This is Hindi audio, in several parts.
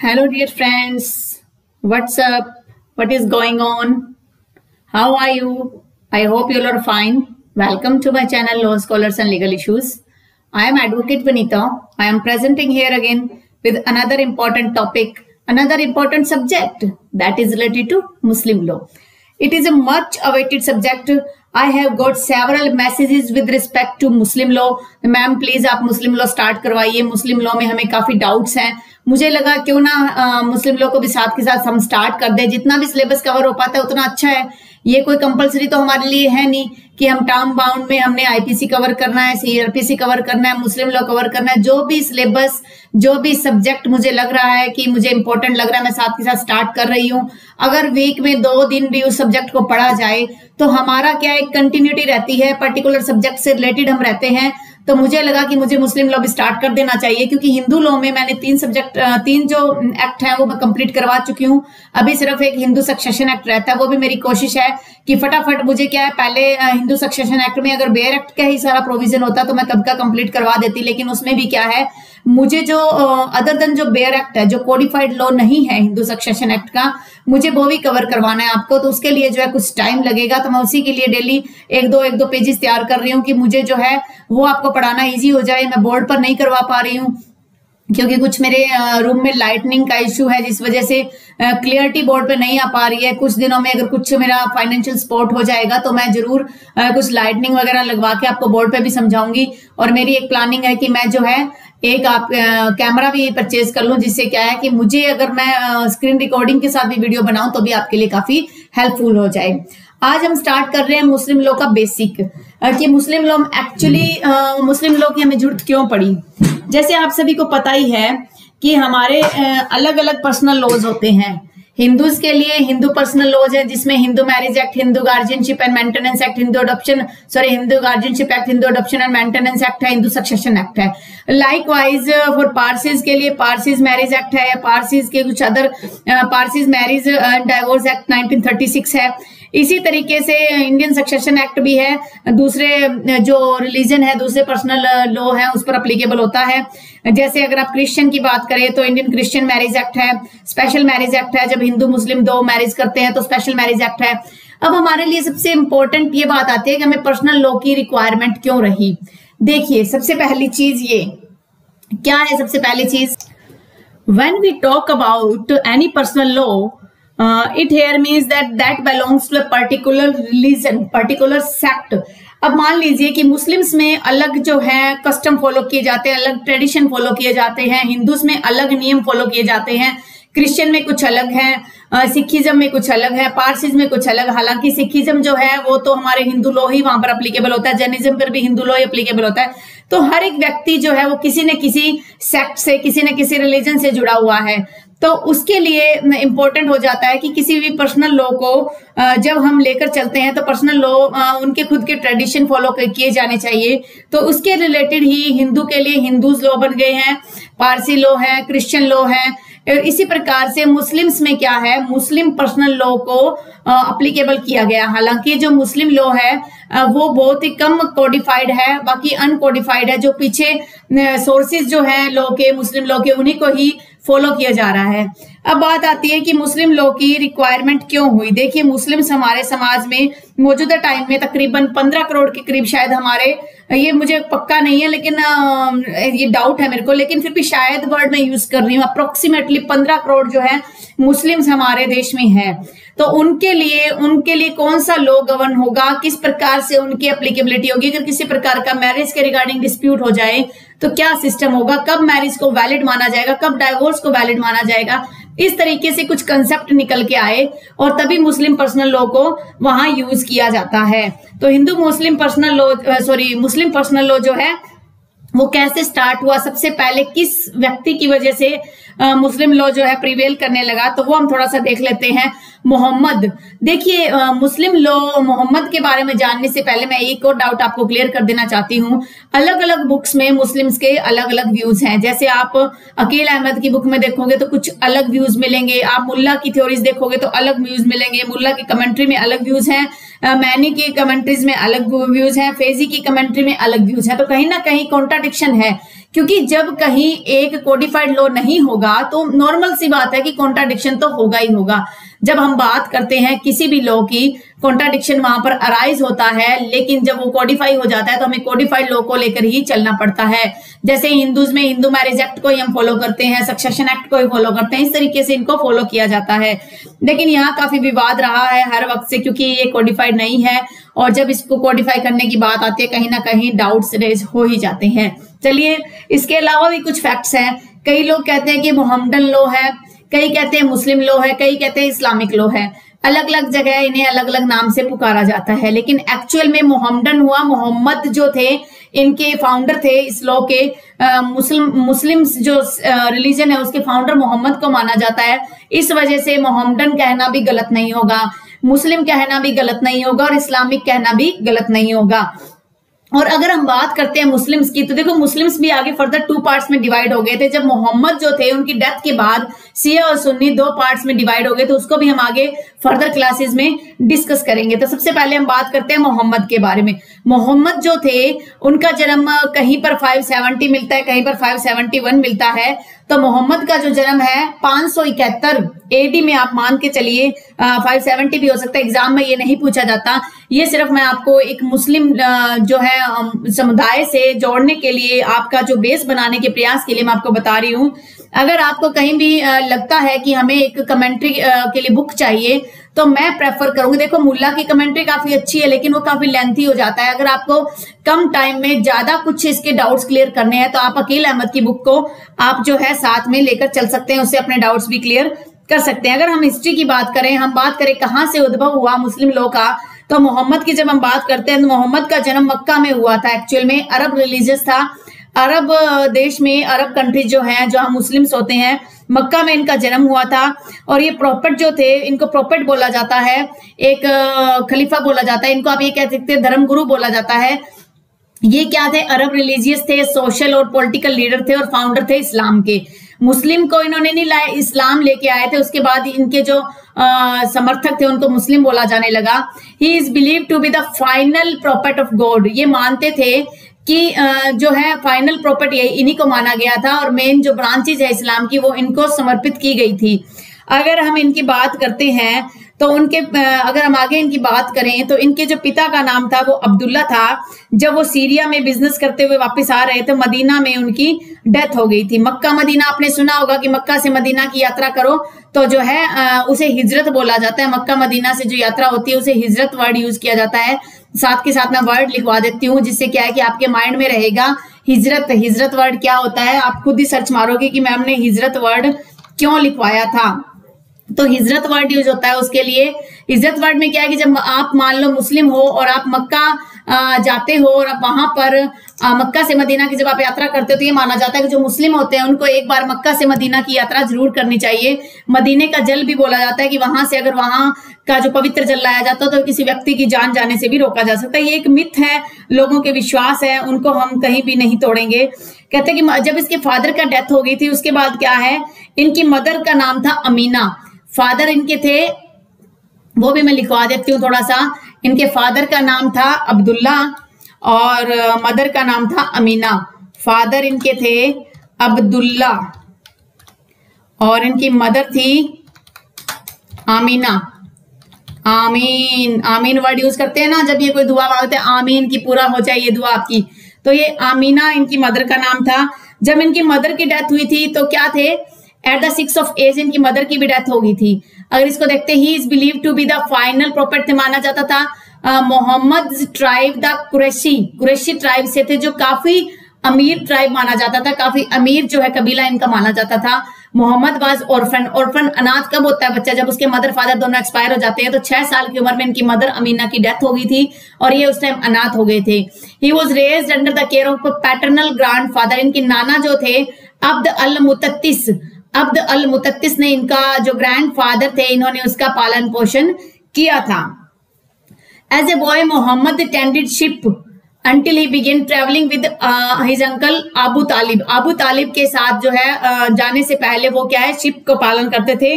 Hello, dear friends. What's up? What is going on? How are you? I hope you all are fine. Welcome to my channel, Law Scholars and Legal Issues. I am Advocate Vanita. I am presenting here again with another important topic, another important subject that is related to Muslim law. It is a much awaited subject. I have got several messages with respect to Muslim law. Ma'am please आप मुस्लिम लॉ स्टार्ट करवाइए, मुस्लिम लॉ में हमें काफी डाउट्स हैं. मुझे लगा क्यों ना मुस्लिम लॉ को भी साथ के साथ हम स्टार्ट कर दें. जितना भी सिलेबस कवर हो पाता है उतना अच्छा है. ये कोई कंपलसरी तो हमारे लिए है नहीं कि हम टर्म बाउंड में हमने आईपीसी कवर करना है, सीआरपीसी कवर करना है, मुस्लिम लॉ कवर करना है. जो भी सिलेबस, जो भी सब्जेक्ट मुझे लग रहा है कि मुझे इंपॉर्टेंट लग रहा है, मैं साथ के साथ स्टार्ट कर रही हूँ. अगर वीक में 2 दिन भी उस सब्जेक्ट को पढ़ा जाए तो हमारा क्या एक कंटिन्यूटी रहती है, पर्टिकुलर सब्जेक्ट से रिलेटेड हम रहते हैं. तो मुझे लगा कि मुझे मुस्लिम लॉ भी स्टार्ट कर देना चाहिए, क्योंकि हिंदू लॉ में मैंने 3 जो एक्ट हैं वो मैं कंप्लीट करवा चुकी हूँ. अभी सिर्फ एक हिंदू सक्सेशन एक्ट रहता है. वो भी मेरी कोशिश है कि फटाफट मुझे क्या है, पहले हिंदू सक्सेशन एक्ट में अगर बेयर एक्ट का ही सारा प्रोविजन होता तो मैं कब का कंप्लीट करवा देती. लेकिन उसमें भी क्या है, मुझे जो अदर देन जो बेयर एक्ट है, जो कोडिफाइड लॉ नहीं है हिंदू सक्सेशन एक्ट का, मुझे वो भी कवर करवाना है आपको. तो उसके लिए जो है कुछ टाइम लगेगा. तो मैं उसी के लिए डेली एक दो पेजेस तैयार कर रही हूँ कि मुझे जो है वो आपको पढ़ाना इजी हो जाए. मैं बोर्ड पर नहीं करवा पा रही हूँ क्योंकि कुछ मेरे रूम में लाइटनिंग का इश्यू है, जिस वजह से क्लियरिटी बोर्ड पे नहीं आ पा रही है. कुछ दिनों में अगर कुछ मेरा फाइनेंशियल सपोर्ट हो जाएगा तो मैं जरूर कुछ लाइटनिंग वगैरह लगवा के आपको बोर्ड पे भी समझाऊंगी. और मेरी एक प्लानिंग है कि मैं जो है एक आप कैमरा भी परचेज कर लूं, जिससे क्या है कि मुझे अगर मैं स्क्रीन रिकॉर्डिंग के साथ भी वीडियो बनाऊं तो भी आपके लिए काफी हेल्पफुल हो जाए. आज हम स्टार्ट कर रहे हैं मुस्लिम लॉ का बेसिक, कि मुस्लिम लॉ एक्चुअली मुस्लिम लॉ की हमें जरूरत क्यों पड़ी. जैसे आप सभी को पता ही है कि हमारे अलग अलग पर्सनल लॉज होते हैं. हिंदूज के लिए हिंदू पर्सनल लॉज है, जिसमें Hindu marriage act, Hindu guardianship and maintenance act, Hindu guardianship act, Hindu adoption and maintenance act है, हिंदू सक्सेशन एक्ट है. लाइकवाइज फॉर पारसीज के लिए पारसीज मैरिज एक्ट है, पारसीज के कुछ other Parsis marriage and divorce act 1936 है. इसी तरीके से इंडियन सक्सेशन एक्ट भी है, दूसरे जो रिलीजन है, दूसरे पर्सनल लॉ है उस पर अप्लीकेबल होता है. जैसे अगर आप क्रिश्चियन की बात करें तो इंडियन क्रिश्चियन मैरिज एक्ट है, स्पेशल मैरिज एक्ट है, जब हिंदू मुस्लिम 2 मैरिज करते हैं तो स्पेशल मैरिज एक्ट है. अब हमारे लिए सबसे इंपॉर्टेंट ये बात आती है कि हमें पर्सनल लॉ की रिक्वायरमेंट क्यों रही. देखिए, सबसे पहली चीज ये क्या है, सबसे पहली चीज, when we talk about any personal law, it here means that belongs to a particular religion, particular sect. अब मान लीजिए कि मुस्लिम्स में अलग जो है कस्टम फॉलो किए जाते हैं, अलग ट्रेडिशन फॉलो किए जाते हैं, हिंदूज में अलग नियम फॉलो किए जाते हैं, क्रिश्चियन में कुछ अलग है, सिखिज्म में कुछ अलग है, पारसीज में कुछ अलग. हालांकि सिखिज्म जो है वो तो हमारे हिंदू लॉ ही वहां पर अप्लीकेबल होता है, जैनिज्म पर भी हिंदू लॉ ही अप्लीकेबल होता है. तो हर एक व्यक्ति जो है वो किसी न किसी सेक्ट से, किसी न किसी रिलीजन से जुड़ा हुआ है. तो उसके लिए इंपॉर्टेंट हो जाता है कि किसी भी पर्सनल लॉ को जब हम लेकर चलते हैं तो पर्सनल लॉ उनके खुद के ट्रेडिशन फॉलो किए जाने चाहिए. तो उसके रिलेटेड ही हिंदू के लिए हिंदूज लॉ बन गए हैं, पारसी लॉ है, क्रिश्चियन लॉ है. इसी प्रकार से मुस्लिम्स में क्या है, मुस्लिम पर्सनल लॉ को अप्लीकेबल किया गया. हालांकि जो मुस्लिम लॉ है वो बहुत ही कम कोडिफाइड है, बाकी अनकोडिफाइड है. जो पीछे सोर्सेज जो है लॉ के, मुस्लिम लॉ के, उन्हीं को ही फॉलो किया जा रहा है. अब बात आती है कि मुस्लिम लॉ की रिक्वायरमेंट क्यों हुई. देखिए, मुस्लिम्स हमारे समाज में मौजूदा टाइम में तकरीबन 15 करोड़ के करीब, शायद हमारे, ये मुझे पक्का नहीं है लेकिन ये डाउट है मेरे को, लेकिन फिर भी शायद वर्ड में यूज कर रही हूँ, अप्रोक्सीमेटली 15 करोड़ जो है मुस्लिम्स हमारे देश में है. तो उनके लिए कौन सा लॉ गवर्न होगा, किस प्रकार से उनकी एप्लीकेबिलिटी होगी. अगर किसी प्रकार का मैरिज के रिगार्डिंग डिस्प्यूट हो जाए तो क्या सिस्टम होगा, कब मैरिज को वैलिड माना जाएगा, कब डाइवोर्स को वैलिड माना जाएगा. इस तरीके से कुछ कंसेप्ट निकल के आए और तभी मुस्लिम पर्सनल लॉ को वहां यूज किया जाता है. तो मुस्लिम पर्सनल लॉ जो है वो कैसे स्टार्ट हुआ, सबसे पहले किस व्यक्ति की वजह से मुस्लिम लॉ जो है प्रिवेल करने लगा, तो वो हम थोड़ा सा देख लेते हैं. मोहम्मद, देखिए मुस्लिम लॉ, मोहम्मद के बारे में जानने से पहले मैं एक और डाउट आपको क्लियर कर देना चाहती हूँ. अलग अलग बुक्स में मुस्लिम्स के अलग अलग व्यूज हैं. जैसे आप अकील अहमद की बुक में देखोगे तो कुछ अलग व्यूज मिलेंगे, आप मुल्ला की थ्योरीज देखोगे तो अलग व्यूज मिलेंगे, मुल्ला की कमेंट्री में अलग व्यूज हैं, मैनी की कमेंट्रीज में अलग व्यूज हैं, फेजी की कमेंट्री में अलग व्यूज हैं. तो कहीं ना कहीं कॉन्ट्राडिक्शन है क्योंकि जब कहीं एक कोडिफाइड लॉ नहीं होगा तो नॉर्मल सी बात है कि कॉन्ट्राडिक्शन तो होगा ही होगा। जब हम बात करते हैं किसी भी लॉ की, कॉन्ट्राडिक्शन वहां पर अराइज होता है, लेकिन जब वो कोडिफाई हो जाता है तो हमें कोडिफाइड लॉ को लेकर ही चलना पड़ता है। जैसे हिंदूज में हिंदू मैरिज एक्ट को ही हम फॉलो करते हैं, सक्सेशन एक्ट को ही फॉलो करते हैं, इस तरीके से इनको फॉलो किया जाता है। लेकिन यहाँ काफी विवाद रहा है हर वक्त से, क्योंकि ये कोडिफाइड नहीं है, और जब इसको कोडिफाई करने की बात आती है कहीं ना कहीं डाउट्स रेज हो ही जाते हैं। चलिए, इसके अलावा भी कुछ फैक्ट्स हैं। कई लोग कहते हैं कि मोहम्मदन लॉ है, कई कहते हैं मुस्लिम लॉ है, कई कहते हैं इस्लामिक लॉ है। अलग अलग जगह इन्हें अलग अलग नाम से पुकारा जाता है, लेकिन एक्चुअल में मोहम्मदन हुआ। मोहम्मद जो थे इनके फाउंडर थे इस लॉ के। मुस्लिम जो रिलीजन है उसके फाउंडर मोहम्मद को माना जाता है। इस वजह से मोहम्मदन कहना भी गलत नहीं होगा, मुस्लिम कहना भी गलत नहीं होगा, और इस्लामिक कहना भी गलत नहीं होगा। और अगर हम बात करते हैं मुस्लिम्स की, तो देखो मुस्लिम्स भी आगे फर्दर 2 पार्ट्स में डिवाइड हो गए थे। जब मोहम्मद जो थे उनकी डेथ के बाद शिया और सुन्नी 2 पार्ट्स में डिवाइड हो गए, तो उसको भी हम आगे फर्दर क्लासेस में डिस्कस करेंगे। तो सबसे पहले हम बात करते हैं मोहम्मद के बारे में। मोहम्मद जो थे उनका जन्म कहीं पर 570 मिलता है, कहीं पर 571 मिलता है। तो मोहम्मद का जो जन्म है 571 AD में आप मान के चलिए, 570 भी हो सकता है, एग्जाम में ये नहीं पूछा जाता। ये सिर्फ मैं आपको एक मुस्लिम जो है समुदाय से जोड़ने के लिए, आपका जो बेस बनाने के प्रयास के लिए मैं आपको बता रही हूँ। अगर आपको कहीं भी लगता है कि हमें एक कमेंट्री के लिए बुक चाहिए, तो मैं प्रेफर करूंगी, देखो मुल्ला की कमेंट्री काफी अच्छी है लेकिन वो काफी लेंथी हो जाता है। अगर आपको कम टाइम में ज्यादा कुछ इसके डाउट्स क्लियर करने हैं तो आप अकील अहमद की बुक को आप जो है साथ में लेकर चल सकते हैं, उससे अपने डाउट्स भी क्लियर कर सकते हैं। अगर हम हिस्ट्री की बात करें, हम बात करें कहाँ से उद्भव हुआ मुस्लिम लॉ का, तो मोहम्मद की जब हम बात करते हैं तो मोहम्मद का जन्म मक्का में हुआ था। एक्चुअल में अरब रिलीजियस था, अरब देश में, अरब कंट्री जो है जहां मुस्लिम्स होते हैं, मक्का में इनका जन्म हुआ था। और ये प्रॉफिट जो थे, इनको प्रॉफिट बोला जाता है, एक खलीफा बोला जाता है, इनको आप ये कह सकते हैं धर्मगुरु बोला जाता है। ये क्या थे? अरब रिलीजियस थे, सोशल और पॉलिटिकल लीडर थे और फाउंडर थे इस्लाम के। मुस्लिम को इन्होंने नहीं लाया, इस्लाम लेके आए थे। उसके बाद इनके जो समर्थक थे उनको मुस्लिम बोला जाने लगा। He is believe to be the final prophet of God. ये मानते थे कि जो है फाइनल प्रॉपर्टी है इन्हीं को माना गया था, और मेन जो ब्रांचेज है इस्लाम की वो इनको समर्पित की गई थी। अगर हम इनकी बात करते हैं तो उनके अगर हम आगे इनकी बात करें तो इनके जो पिता का नाम था वो अब्दुल्ला था। जब वो सीरिया में बिजनेस करते हुए वापस आ रहे थे, मदीना में उनकी डेथ हो गई थी। मक्का मदीना आपने सुना होगा कि मक्का से मदीना की यात्रा करो तो जो है उसे हिजरत बोला जाता है। मक्का मदीना से जो यात्रा होती है उसे हिजरत वर्ड यूज किया जाता है। साथ के साथ मैं वर्ड लिखवा देती हूँ, जिससे क्या है कि आपके माइंड में रहेगा हिजरत। हिजरत वर्ड क्या होता है आप खुद ही सर्च मारोगे कि मैम ने हिजरत वर्ड क्यों लिखवाया था। तो हिजरत वर्ड यूज होता है उसके लिए। हिजरत वर्ड में क्या है कि जब आप मान लो मुस्लिम हो और आप मक्का जाते हो और आप वहां पर मक्का से मदीना की जब आप यात्रा करते हो तो ये माना जाता है कि जो मुस्लिम होते हैं उनको एक बार मक्का से मदीना की यात्रा जरूर करनी चाहिए। मदीने का जल भी बोला जाता है कि वहां से अगर वहां का जो पवित्र जल लाया जाता है तो किसी व्यक्ति की जान जाने से भी रोका जा सकता है। ये एक मिथ है, लोगों के विश्वास है, उनको हम कहीं भी नहीं तोड़ेंगे। कहते हैं कि जब इसके फादर का डेथ हो गई थी उसके बाद क्या है, इनकी मदर का नाम था अमीना। फादर इनके थे, वो भी मैं लिखवा देती हूँ थोड़ा सा। इनके फादर का नाम था अब्दुल्ला और मदर का नाम था अमीना। फादर इनके थे अब्दुल्ला और इनकी मदर थी आमीना। आमीन, आमीन वर्ड यूज करते हैं ना जब ये कोई दुआ मांगते हैं, आमीन की पूरा हो जाए ये दुआ आपकी। तो ये आमीना इनकी मदर का नाम था। जब इनकी मदर की डेथ हुई थी तो क्या थे, एट द 6 ऑफ एज इनकी मदर की भी डेथ हो गई थी। अगर इसको देखते he is believe to be the final prophet थे, माना जाता था। Muhammad tribe the Quraishi tribe से थे, जो काफी अमीर ट्राइब माना जाता था, काफी अमीर जो है कबीला इनका माना जाता था। मोहम्मद वाज ऑर्फन अनाथ कब होता है बच्चा, जब उसके मदर फादर दोनों एक्सपायर हो जाते हैं। तो 6 साल की उम्र में इनकी मदर अमीना की डेथ हो गई थी और ये उस टाइम अनाथ हो गए थे। He was raised under the care of paternal grand father. इनके नाना जो थे अब्द अल मुतत्तिस ने इनका जो ग्रैंड फादर थे, इन्होंने उसका पालन पोषण किया था। As a boy Muhammad attended ship until he began traveling with his uncle Abu Talib. Abu Talib के साथ जो है जाने से पहले वो क्या है, शिप को पालन करते थे।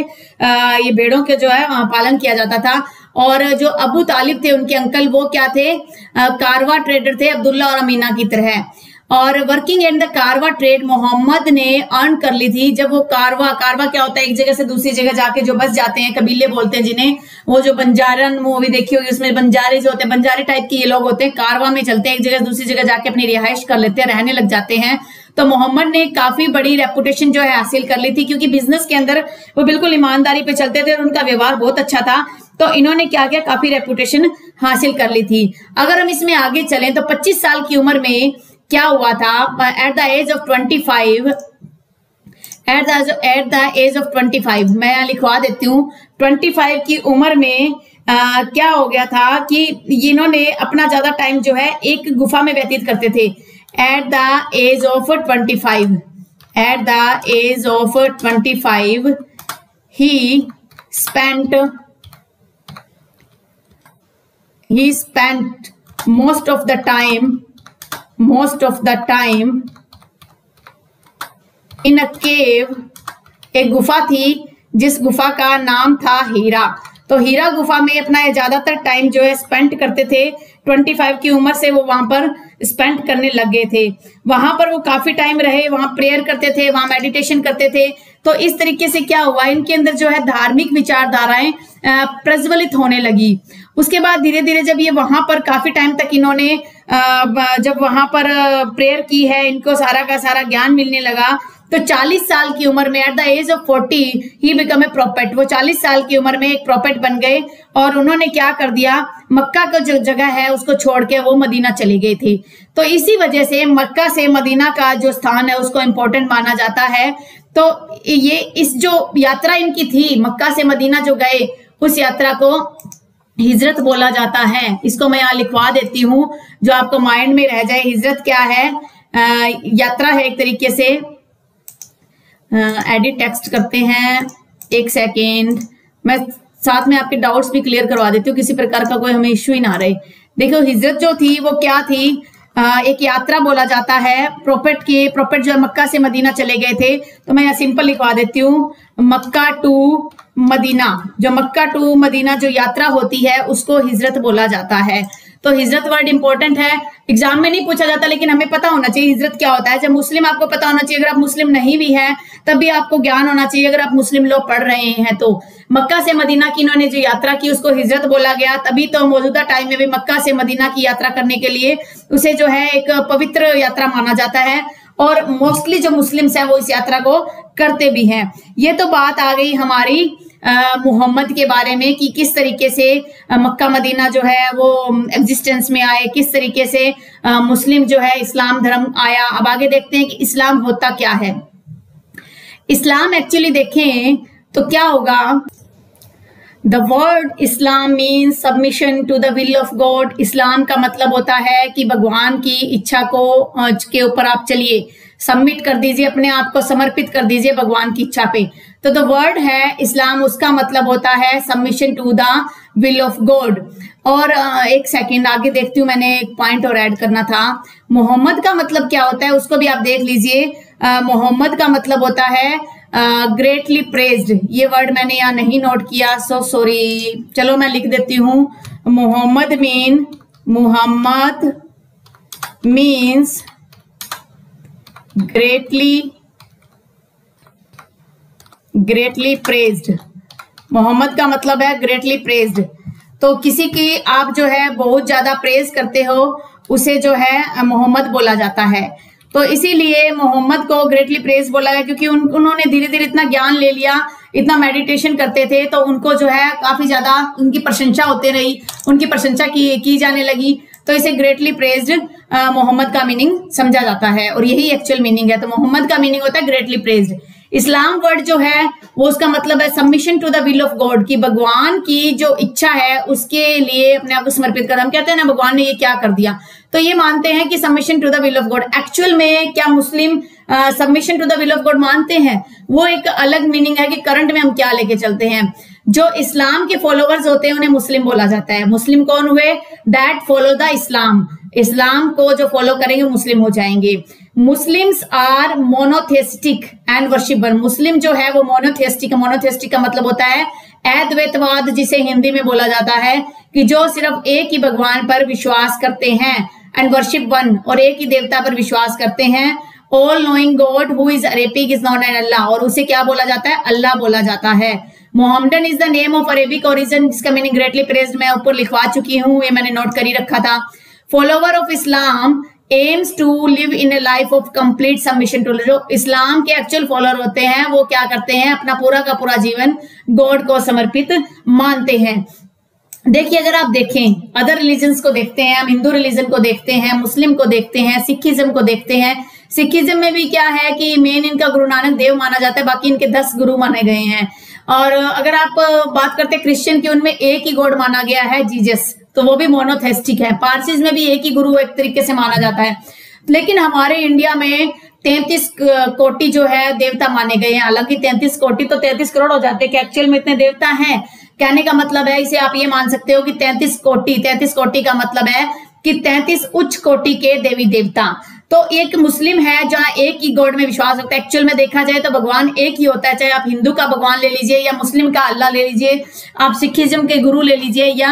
ये भेड़ों के जो है पालन किया जाता था। और जो अबू तालिब थे उनके अंकल वो क्या थे, कारवा ट्रेडर थे, अब्दुल्ला और अमीना की तरह। और वर्किंग इन द कारवा ट्रेड मोहम्मद ने अर्न कर ली थी। जब वो कारवा क्या होता है, एक जगह से दूसरी जगह जाके जो बस जाते हैं, कबीले बोलते हैं जिन्हें, वो जो बंजारन मूवी देखी होगी उसमें बंजारे जो होते हैं, बंजारे टाइप के ये लोग होते हैं, कारवा में चलते हैं, एक जगह से दूसरी जगह जाके अपनी रिहाइश कर लेते हैं, रहने लग जाते हैं। तो मोहम्मद ने काफी बड़ी रेपुटेशन जो है हासिल कर ली थी, क्योंकि बिजनेस के अंदर वो बिल्कुल ईमानदारी पे चलते थे और उनका व्यवहार बहुत अच्छा था। तो इन्होंने क्या किया, काफी रेपुटेशन हासिल कर ली थी। अगर हम इसमें आगे चलें तो 25 साल की उम्र में क्या हुआ था, at the age of 25, at the age of 25, मैं यहाँ लिखवा देती हूँ, 25 की उम्र में क्या हो गया था कि इन्होंने अपना ज्यादा टाइम जो है एक गुफा में व्यतीत करते थे। At the age of 25, at the age of 25 he spent most of the time in a cave, एक गुफा थी जिस गुफा का नाम था हीरा। तो हीरा गुफा में अपना ज्यादातर टाइम जो है स्पेंड करते थे। 25 की उम्र से वो वहां पर स्पेंड करने लग गए थे। वहां पर वो काफी टाइम रहे, वहां प्रेयर करते थे, वहां मेडिटेशन करते थे। तो इस तरीके से क्या हुआ, इनके अंदर जो है धार्मिक विचारधाराएं प्रज्वलित होने लगी। उसके बाद धीरे धीरे जब ये वहां पर काफी टाइम तक इन्होंने जब वहां पर प्रेयर की है, इनको सारा का सारा ज्ञान मिलने लगा। तो 40 साल की उम्र में at the age of 40 he become a prophet, वो 40 साल की उम्र में एक प्रोफेट बन गए। और उन्होंने क्या कर दिया, मक्का का जो जगह है उसको छोड़ के वो मदीना चली गई थी। तो इसी वजह से मक्का से मदीना का जो स्थान है उसको इम्पोर्टेंट माना जाता है। तो ये इस जो यात्रा इनकी थी, मक्का से मदीना जो गए, उस यात्रा को हिजरत बोला जाता है। इसको मैं यहाँ लिखवा देती हूँ जो आपको माइंड में रह जाए। हिजरत क्या है, यात्रा है एक तरीके से। एडिट टेक्स्ट करते हैं, एक सेकेंड, मैं साथ में आपके डाउट्स भी क्लियर करवा देती हूँ, किसी प्रकार का कोई हमें इश्यू ही ना रहे। देखो हिजरत जो थी वो क्या थी, एक यात्रा बोला जाता है। प्रोफेट जो है मक्का से मदीना चले गए थे। तो मैं यहाँ सिंपल लिखवा देती हूँ, मक्का टू मदीना, जो मक्का टू मदीना जो यात्रा होती है उसको हिजरत बोला जाता है। तो हिजरत वर्ड इंपॉर्टेंट है, एग्जाम में नहीं पूछा जाता, लेकिन हमें पता होना चाहिए हिजरत क्या होता है। जब मुस्लिम आपको पता होना चाहिए, अगर आप मुस्लिम नहीं भी हैं तब भी आपको ज्ञान होना चाहिए, अगर आप मुस्लिम लोग पढ़ रहे हैं तो। मक्का से मदीना की इन्होंने जो यात्रा की उसको हिजरत बोला गया। तभी तो मौजूदा टाइम में भी मक्का से मदीना की यात्रा करने के लिए उसे जो है एक पवित्र यात्रा माना जाता है। और मोस्टली जो मुस्लिम्स हैं वो इस यात्रा को करते भी हैं। ये तो बात आ गई हमारी मोहम्मद के बारे में कि किस तरीके से मक्का मदीना जो है वो एग्जिस्टेंस में आए, किस तरीके से मुस्लिम जो है इस्लाम धर्म आया। अब आगे देखते हैं कि इस्लाम होता क्या है। इस्लाम एक्चुअली देखें तो क्या होगा, the word Islam means submission to the will of God. Islam का मतलब होता है कि भगवान की इच्छा को के ऊपर आप चलिए, सबमिट कर दीजिए, अपने आप को समर्पित कर दीजिए भगवान की इच्छा पे। तो द वर्ड है इस्लाम, उसका मतलब होता है submission to the will of God. और एक सेकंड आगे देखती हूँ, मैंने एक पॉइंट और ऐड करना था। मोहम्मद का मतलब क्या होता है उसको भी आप देख लीजिए। मोहम्मद का मतलब होता है ग्रेटली प्रेज्ड। ये वर्ड मैंने यहाँ नहीं नोट किया, सो सॉरी, चलो मैं लिख देती हूँ। Muhammad means greatly praised. Muhammad का मतलब है ग्रेटली प्रेज्ड। तो किसी की आप जो है बहुत ज्यादा प्रेज करते हो उसे जो है मोहम्मद बोला जाता है। तो इसीलिए मोहम्मद को ग्रेटली प्रेज बोला गया, क्योंकि उन्होंने धीरे धीरे इतना ज्ञान ले लिया, इतना मेडिटेशन करते थे, तो उनको जो है काफी ज्यादा उनकी प्रशंसा होती रही, उनकी प्रशंसा की जाने लगी। तो इसे ग्रेटली प्रेज्ड मोहम्मद का मीनिंग समझा जाता है और यही एक्चुअल मीनिंग है। तो मोहम्मद का मीनिंग होता है ग्रेटली प्रेज्ड। इस्लाम वर्ड जो है वो उसका मतलब है submission to the will of God, कि भगवान की जो इच्छा है उसके लिए अपने आप को समर्पित कर। हम कहते हैं ना भगवान ने ये क्या कर दिया, तो ये मानते हैं कि submission to the will of God. Actual में क्या Muslim submission to the will of God मानते हैं, वो एक अलग मीनिंग है कि करंट में हम क्या लेके चलते हैं। जो इस्लाम के फॉलोवर्स होते हैं उन्हें मुस्लिम बोला जाता है। मुस्लिम कौन हुए, that follow the Islam. Islam को जो फॉलो करेंगे मुस्लिम हो जाएंगे। Muslims are monotheist and worshipper. Muslim जो है वो मोनोथेस्टिक। मोनोथेस्टिक का मतलब होता है अद्वैतवाद, जिसे हिंदी में बोला जाता है कि जो सिर्फ एक ही भगवान पर विश्वास करते हैं। एंड वर्शिप वन, और एक ही देवता पर विश्वास करते हैं। All knowing God who is Arabic is known an Allah, और उसे क्या बोला जाता है? अल्लाह बोला जाता है। Mohammedan is the name of Arabic origin, जिसका मीनिंग ग्रेटली प्रेज्ड मैं ऊपर लिखवा चुकी हूँ, ये मैंने नोट कर ही रखा था। Follower of Islam aims to live in a life of complete submission to, जो इस्लाम के एक्चुअल फॉलोअर होते हैं वो क्या करते हैं? अपना पूरा का पूरा जीवन गॉड को समर्पित मानते हैं। देखिए, अगर आप देखें अदर रिलीजन्स को देखते हैं, हम हिंदू रिलीजन को देखते हैं, मुस्लिम को देखते हैं, सिखिज्म को देखते हैं। सिखिज्म में भी क्या है कि मेन इनका गुरु नानक देव माना जाता है, बाकी इनके 10 गुरु माने गए हैं। और अगर आप बात करते हैं क्रिश्चियन की, उनमें एक ही गॉड माना गया है, जीसस, तो वो भी मोनोथेस्टिक है। पारसीज में भी एक ही गुरु एक तरीके से माना जाता है। लेकिन हमारे इंडिया में 33 कोटि जो है देवता माने गए हैं। हालांकि 33 कोटि तो 33 करोड़ हो जाते हैं कि एक्चुअल में इतने देवता हैं, कहने का मतलब है, इसे आप ये मान सकते हो कि 33 कोटि का मतलब है कि 33 उच्च कोटि के देवी देवता। तो एक मुस्लिम है जहां एक ही गॉड में विश्वास रखता है। एक्चुअल में देखा जाए तो भगवान एक ही होता है, चाहे आप हिंदू का भगवान ले लीजिए या मुस्लिम का अल्लाह ले लीजिए, आप सिखिज्म के गुरु ले लीजिए या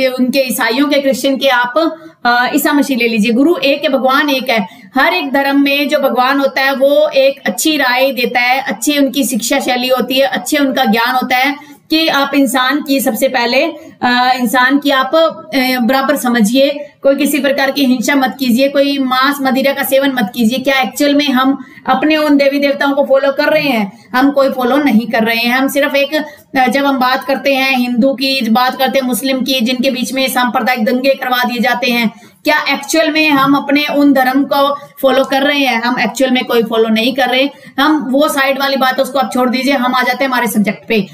उनके ईसाइयों के, क्रिश्चियन के आप ईसा मसीह ले लीजिए, गुरु एक है, भगवान एक है। हर एक धर्म में जो भगवान होता है वो एक अच्छी राय देता है, अच्छी उनकी शिक्षा शैली होती है, अच्छे उनका ज्ञान होता है कि आप इंसान की, सबसे पहले इंसान की आप बराबर समझिए, कोई किसी प्रकार की हिंसा मत कीजिए, कोई मांस मदिरा का सेवन मत कीजिए। क्या एक्चुअल में हम अपने उन देवी देवताओं को फॉलो कर रहे हैं? हम कोई फॉलो नहीं कर रहे हैं। हम सिर्फ एक, जब हम बात करते हैं हिंदू की, बात करते हैं मुस्लिम की, जिनके बीच में सांप्रदायिक दंगे करवा दिए जाते हैं, क्या एक्चुअल में हम अपने उन धर्म को फॉलो कर रहे हैं? हम एक्चुअल में कोई फॉलो नहीं कर रहे। हम वो साइड वाली बात उसको आप छोड़ दीजिए, हम आ जाते हैं हमारे सब्जेक्ट पे।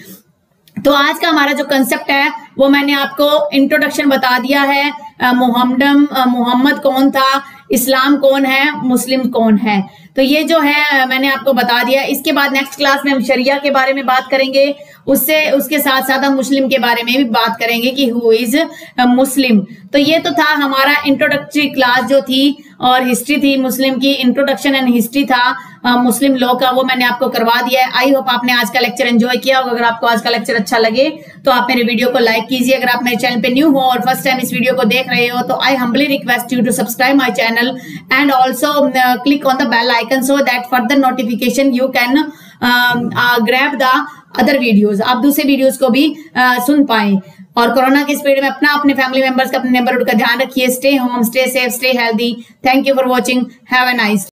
तो आज का हमारा जो कंसेप्ट है वो मैंने आपको इंट्रोडक्शन बता दिया है। मोहम्मद कौन था, इस्लाम कौन है, मुस्लिम कौन है, तो ये जो है मैंने आपको बता दिया। इसके बाद नेक्स्ट क्लास में हम शरिया के बारे में बात करेंगे, उसके साथ साथ हम मुस्लिम के बारे में भी बात करेंगे कि हु इज मुस्लिम। तो ये तो था हमारा इंट्रोडक्टरी क्लास जो थी, और हिस्ट्री थी मुस्लिम की, इंट्रोडक्शन एंड हिस्ट्री था मुस्लिम लॉ का, वो मैंने आपको करवा दिया है। आई होप आपने आज का लेक्चर एंजॉय किया होगा। अगर आपको आज का लेक्चर अच्छा लगे तो आप मेरे वीडियो को लाइक कीजिए। अगर आप मेरे चैनल पे न्यू हो और फर्स्ट टाइम इस वीडियो को देख रहे हो तो I humbly request you to subscribe my channel and also click on the bell icon so that further notification you can grab the other videos, आप दूसरे वीडियोज को भी सुन पाए। और कोरोना के इस पीरियड में अपने फैमिली मेंबर्स का, अपने नेबरहुड का ध्यान रखिए। Stay home, stay safe, stay healthy. Thank you for watching. Have a nice